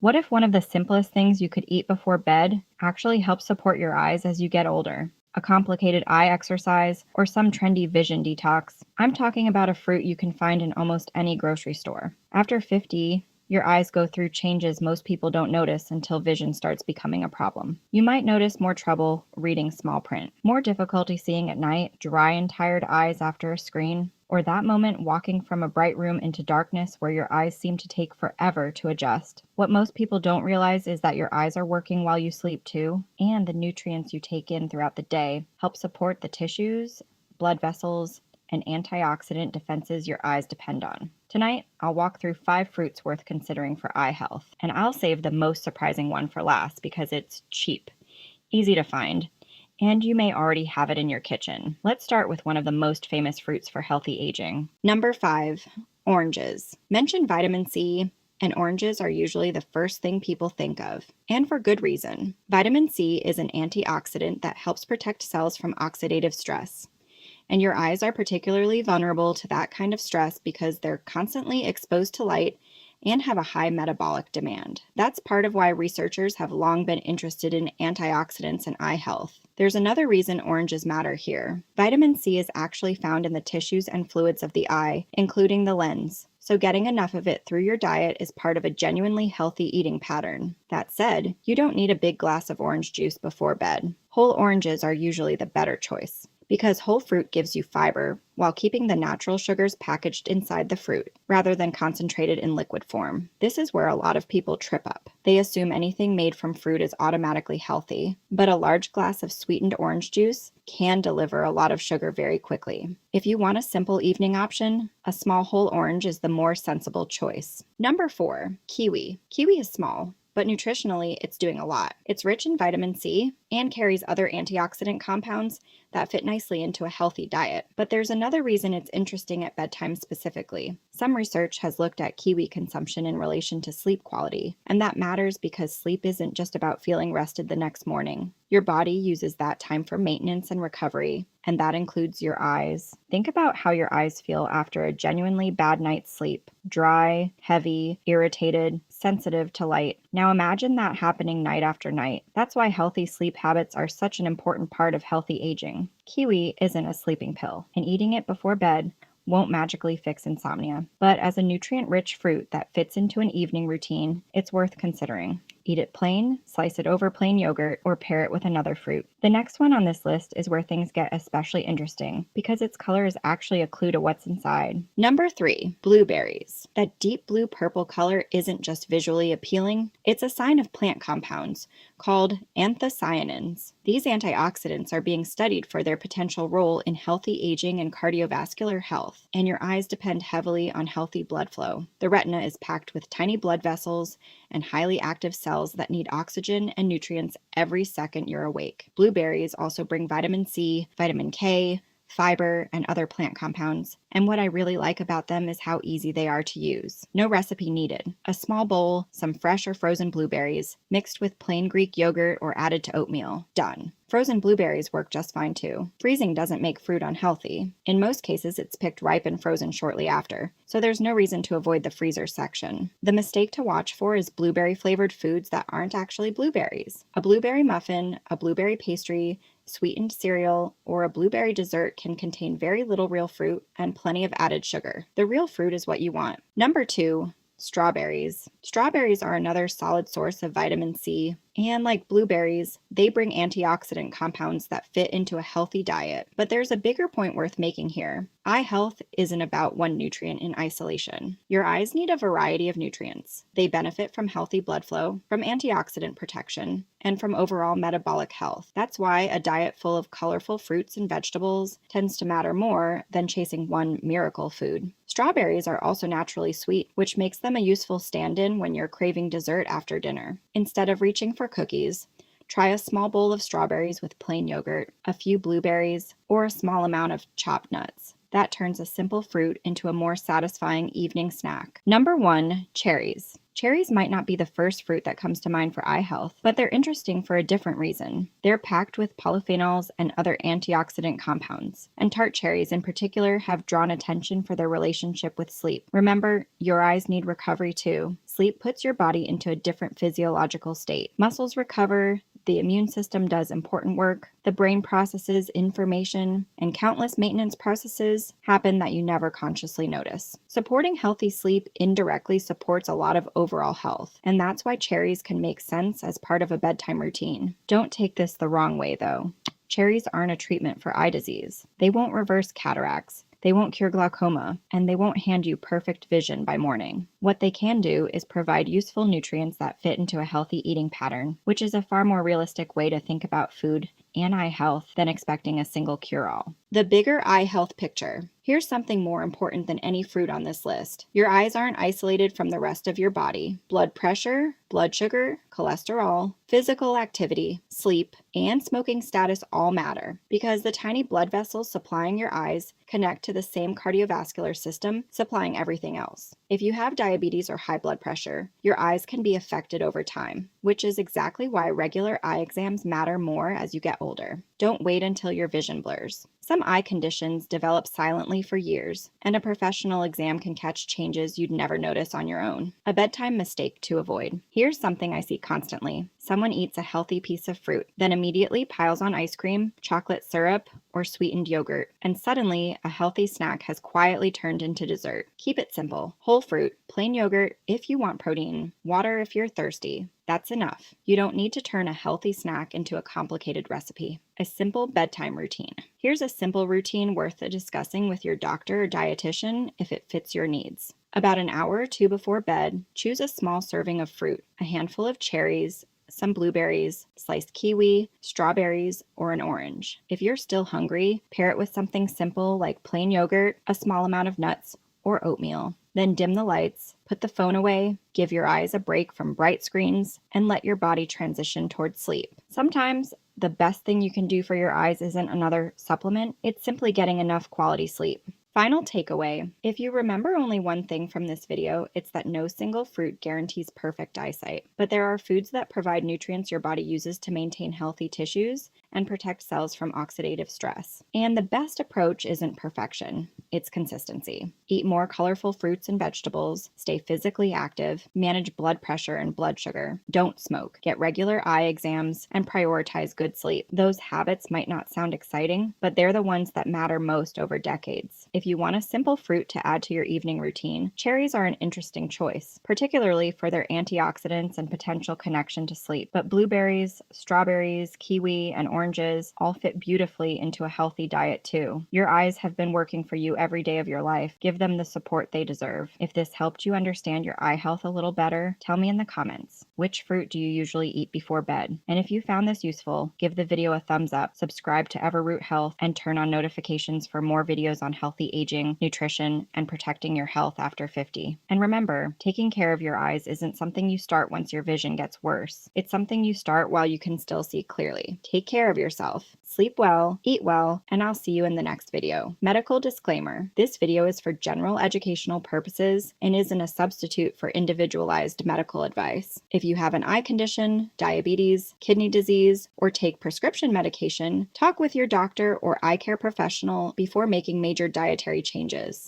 What if one of the simplest things you could eat before bed actually helps support your eyes as you get older? A complicated eye exercise or some trendy vision detox? I'm talking about a fruit you can find in almost any grocery store. After 50, your eyes go through changes most people don't notice until vision starts becoming a problem. You might notice more trouble reading small print, more difficulty seeing at night, dry and tired eyes after a screen, or that moment walking from a bright room into darkness where your eyes seem to take forever to adjust. What most people don't realize is that your eyes are working while you sleep too, and the nutrients you take in throughout the day help support the tissues, blood vessels, and antioxidant defenses your eyes depend on. Tonight, I'll walk through 5 fruits worth considering for eye health, and I'll save the most surprising one for last because it's cheap, easy to find, and you may already have it in your kitchen. Let's start with one of the most famous fruits for healthy aging. Number 5, oranges. Mention vitamin C, and oranges are usually the first thing people think of, and for good reason. Vitamin C is an antioxidant that helps protect cells from oxidative stress. And your eyes are particularly vulnerable to that kind of stress because they're constantly exposed to light and have a high metabolic demand. That's part of why researchers have long been interested in antioxidants and eye health. There's another reason oranges matter here. Vitamin C is actually found in the tissues and fluids of the eye, including the lens. So getting enough of it through your diet is part of a genuinely healthy eating pattern. That said, you don't need a big glass of orange juice before bed. Whole oranges are usually the better choice, because whole fruit gives you fiber while keeping the natural sugars packaged inside the fruit, rather than concentrated in liquid form. This is where a lot of people trip up. They assume anything made from fruit is automatically healthy, but a large glass of sweetened orange juice can deliver a lot of sugar very quickly. If you want a simple evening option, a small whole orange is the more sensible choice. Number 4, kiwi. Kiwi is small, but nutritionally, it's doing a lot. It's rich in vitamin C and carries other antioxidant compounds that fit nicely into a healthy diet. But there's another reason it's interesting at bedtime specifically. Some research has looked at kiwi consumption in relation to sleep quality, and that matters because sleep isn't just about feeling rested the next morning. Your body uses that time for maintenance and recovery, and that includes your eyes. Think about how your eyes feel after a genuinely bad night's sleep. Dry, heavy, irritated, sensitive to light. Now imagine that happening night after night. That's why healthy sleep habits are such an important part of healthy aging. Kiwi isn't a sleeping pill, and eating it before bed won't magically fix insomnia. But as a nutrient-rich fruit that fits into an evening routine, it's worth considering. Eat it plain, slice it over plain yogurt, or pair it with another fruit. The next one on this list is where things get especially interesting because its color is actually a clue to what's inside. Number 3, blueberries. That deep blue purple color isn't just visually appealing, it's a sign of plant compounds called anthocyanins. These antioxidants are being studied for their potential role in healthy aging and cardiovascular health, and your eyes depend heavily on healthy blood flow. The retina is packed with tiny blood vessels and highly active cells that need oxygen and nutrients every second you're awake. Blueberries also bring vitamin C, vitamin K, fiber, and other plant compounds. And what I really like about them is how easy they are to use. No recipe needed. A small bowl, some fresh or frozen blueberries, mixed with plain Greek yogurt or added to oatmeal. Done. Frozen blueberries work just fine too. Freezing doesn't make fruit unhealthy. In most cases, it's picked ripe and frozen shortly after, so there's no reason to avoid the freezer section. The mistake to watch for is blueberry-flavored foods that aren't actually blueberries. A blueberry muffin, a blueberry pastry, sweetened cereal, or a blueberry dessert can contain very little real fruit and plenty of added sugar. The real fruit is what you want. Number 2, strawberries. Strawberries are another solid source of vitamin C, and like blueberries, they bring antioxidant compounds that fit into a healthy diet. But there's a bigger point worth making here. Eye health isn't about one nutrient in isolation. Your eyes need a variety of nutrients. They benefit from healthy blood flow, from antioxidant protection, and from overall metabolic health. That's why a diet full of colorful fruits and vegetables tends to matter more than chasing one miracle food. Strawberries are also naturally sweet, which makes them a useful stand-in when you're craving dessert after dinner. Instead of reaching for cookies, try a small bowl of strawberries with plain yogurt, a few blueberries, or a small amount of chopped nuts. That turns a simple fruit into a more satisfying evening snack. Number 1, cherries. Cherries might not be the first fruit that comes to mind for eye health, but they're interesting for a different reason. They're packed with polyphenols and other antioxidant compounds, and tart cherries in particular have drawn attention for their relationship with sleep. Remember, your eyes need recovery too. Sleep puts your body into a different physiological state. Muscles recover, the immune system does important work, the brain processes information, and countless maintenance processes happen that you never consciously notice. Supporting healthy sleep indirectly supports a lot of overall health, and that's why cherries can make sense as part of a bedtime routine. Don't take this the wrong way, though. Cherries aren't a treatment for eye disease. They won't reverse cataracts. They won't cure glaucoma, and they won't hand you perfect vision by morning. What they can do is provide useful nutrients that fit into a healthy eating pattern, which is a far more realistic way to think about food and eye health than expecting a single cure-all. The bigger eye health picture. Here's something more important than any fruit on this list. Your eyes aren't isolated from the rest of your body. Blood pressure, blood sugar, cholesterol, physical activity, sleep, and smoking status all matter because the tiny blood vessels supplying your eyes connect to the same cardiovascular system supplying everything else. If you have diabetes or high blood pressure, your eyes can be affected over time, which is exactly why regular eye exams matter more as you get older. Don't wait until your vision blurs. Some eye conditions develop silently for years, and a professional exam can catch changes you'd never notice on your own. A bedtime mistake to avoid. Here's something I see constantly. Someone eats a healthy piece of fruit, then immediately piles on ice cream, chocolate syrup, or sweetened yogurt, and suddenly a healthy snack has quietly turned into dessert. Keep it simple. Whole fruit, plain yogurt if you want protein, water if you're thirsty. That's enough. You don't need to turn a healthy snack into a complicated recipe. A simple bedtime routine. Here's a simple routine worth discussing with your doctor or dietitian if it fits your needs. About an hour or two before bed, choose a small serving of fruit, a handful of cherries, some blueberries, sliced kiwi, strawberries, or an orange. If you're still hungry, pair it with something simple like plain yogurt, a small amount of nuts, or oatmeal. Then dim the lights, put the phone away, give your eyes a break from bright screens, and let your body transition towards sleep. Sometimes the best thing you can do for your eyes isn't another supplement, it's simply getting enough quality sleep. Final takeaway. If you remember only one thing from this video, it's that no single fruit guarantees perfect eyesight. But there are foods that provide nutrients your body uses to maintain healthy tissues and protect cells from oxidative stress. And the best approach isn't perfection, it's consistency. Eat more colorful fruits and vegetables, stay physically active, manage blood pressure and blood sugar, don't smoke, get regular eye exams, and prioritize good sleep. Those habits might not sound exciting, but they're the ones that matter most over decades. If you want a simple fruit to add to your evening routine, cherries are an interesting choice, particularly for their antioxidants and potential connection to sleep. But blueberries, strawberries, kiwi, and oranges all fit beautifully into a healthy diet too. Your eyes have been working for you every day of your life. Give them the support they deserve. If this helped you understand your eye health a little better, tell me in the comments. Which fruit do you usually eat before bed? And if you found this useful, give the video a thumbs up, subscribe to EverRoot Health, and turn on notifications for more videos on healthy aging, nutrition, and protecting your health after 50. And remember, taking care of your eyes isn't something you start once your vision gets worse. It's something you start while you can still see clearly. Take care of yourself, sleep well, eat well, and I'll see you in the next video. Medical disclaimer: this video is for general educational purposes and isn't a substitute for individualized medical advice. If you have an eye condition, diabetes, kidney disease, or take prescription medication, talk with your doctor or eye care professional before making major dietary changes.